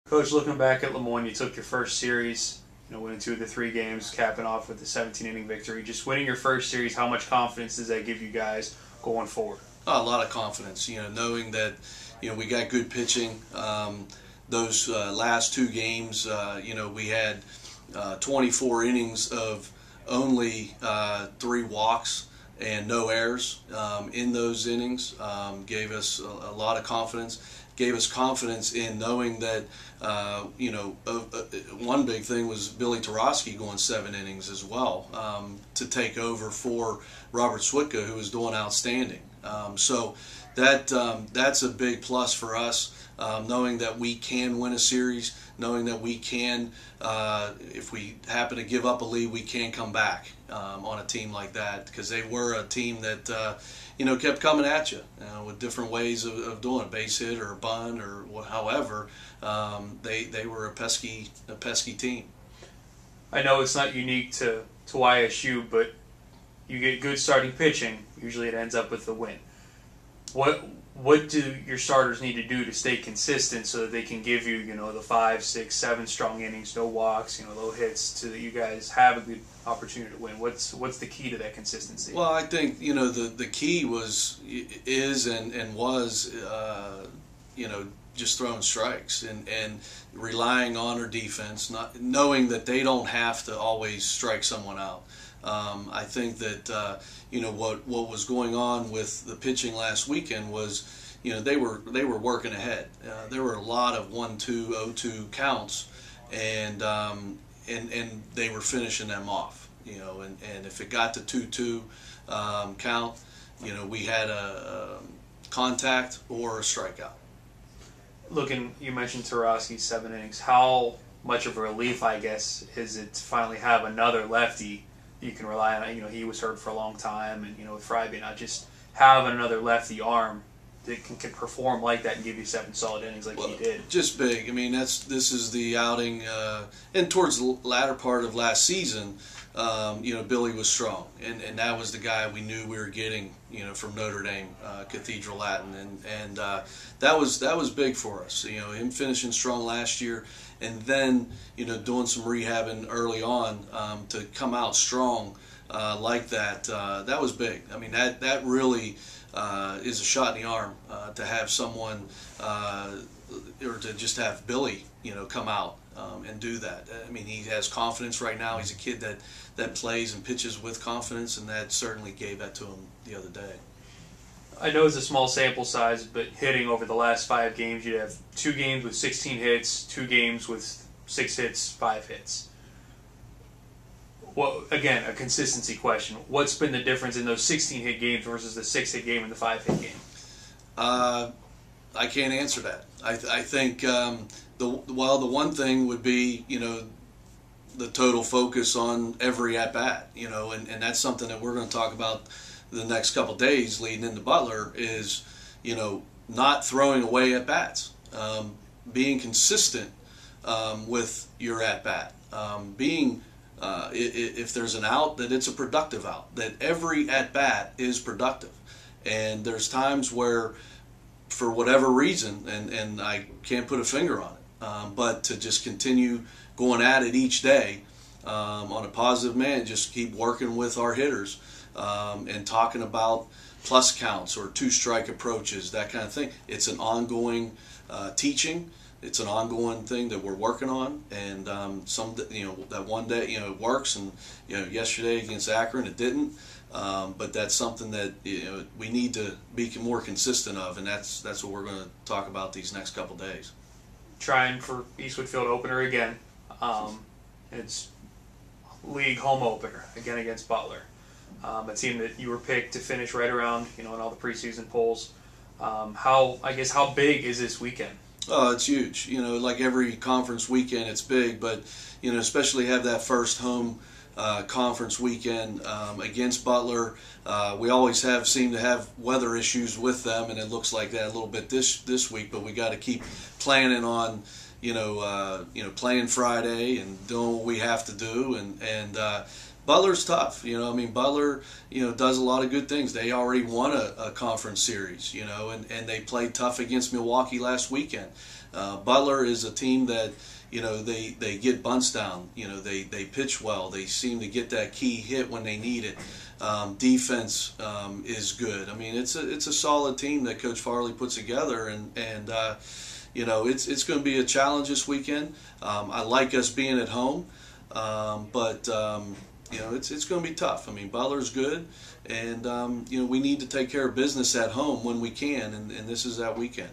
Coach, looking back at Lemoyne, you took your first series, winning 2 of the 3 games, capping off with the 17-inning victory. Just winning your first series, how much confidence does that give you guys going forward? A lot of confidence, knowing that, we got good pitching. Those last 2 games, we had 24 innings of only 3 walks and no errors in those innings. Gave us a lot of confidence. Gave us confidence in knowing that, one big thing was Billy Tarosky going 7 innings as well to take over for Robert Switka, who was doing outstanding. So that's a big plus for us, knowing that we can win a series, knowing that we can, if we happen to give up a lead, we can come back on a team like that, because they were a team that kept coming at you, with different ways of doing it, base hit or a bunt or however. They were a pesky team. I know it's not unique to YSU, but you get good starting pitching. Usually it ends up with the win. What do your starters need to do to stay consistent so that they can give you, the 5, 6, 7 strong innings, no walks, low hits, so that you guys have a good opportunity to win? What's the key to that consistency? Well, I think the key was just throwing strikes and relying on our defense, not knowing that they don't have to always strike someone out. I think that what was going on with the pitching last weekend was they were working ahead. There were a lot of 1-2, 0-2 counts, and they were finishing them off. And if it got to 2-2 count, we had a contact or a strikeout. You mentioned Tarosky's 7 innings. How much of a relief, I guess, is it to finally have another lefty you can rely on? He was hurt for a long time, and with Fryby, not just have another lefty arm that can perform like that and give you 7 solid innings like he did. Just big. I mean, this is the outing, and towards the latter part of last season, Billy was strong, and that was the guy we knew we were getting, from Notre Dame, Cathedral Latin, and that was big for us. Him finishing strong last year, and then doing some rehabbing early on to come out strong like that. That was big. I mean, that really is a shot in the arm to have someone or to just have Billy come out and do that. I mean, he has confidence right now. He's a kid that plays and pitches with confidence, and that certainly gave that to him the other day. I know it's a small sample size, but hitting over the last 5 games, you'd have 2 games with 16 hits, 2 games with 6 hits, 5 hits. Well, again, a consistency question. What's been the difference in those 16-hit games versus the 6-hit game and the 5-hit game? I can't answer that. I think the one thing would be the total focus on every at bat, and that's something that we're going to talk about the next couple of days leading into Butler is not throwing away at bats, being consistent with your at bat, being if there's an out, that it's a productive out, that every at bat is productive. And there's times where, for whatever reason, and I can't put a finger on it, but to just continue going at it each day on a positive man, just keep working with our hitters and talking about plus counts or 2-strike approaches, that kind of thing. It's an ongoing teaching. It's an ongoing thing that we're working on, and that one day it works, and yesterday against Akron it didn't. But that's something that we need to be more consistent of, and that's what we're going to talk about these next couple days. Trying for Eastwood Field opener again. It's league home opener again against Butler. A team that you were picked to finish right around in all the preseason polls. How big is this weekend? Oh, it's huge. Like every conference weekend, it's big, but especially have that first home conference weekend against Butler. We always seem to have weather issues with them, and it looks like that a little bit this week. But we got to keep planning on playing Friday and doing what we have to do, and Butler's tough. Butler does a lot of good things. They already won a conference series, and they played tough against Milwaukee last weekend. Butler is a team that, you know, they get bunts down. You know, they pitch well. They seem to get that key hit when they need it. Defense is good. I mean, it's a solid team that Coach Farley puts together, and you know, it's going to be a challenge this weekend. I like us being at home, but you know, it's going to be tough. I mean, Butler's good, and you know, we need to take care of business at home when we can, and this is that weekend.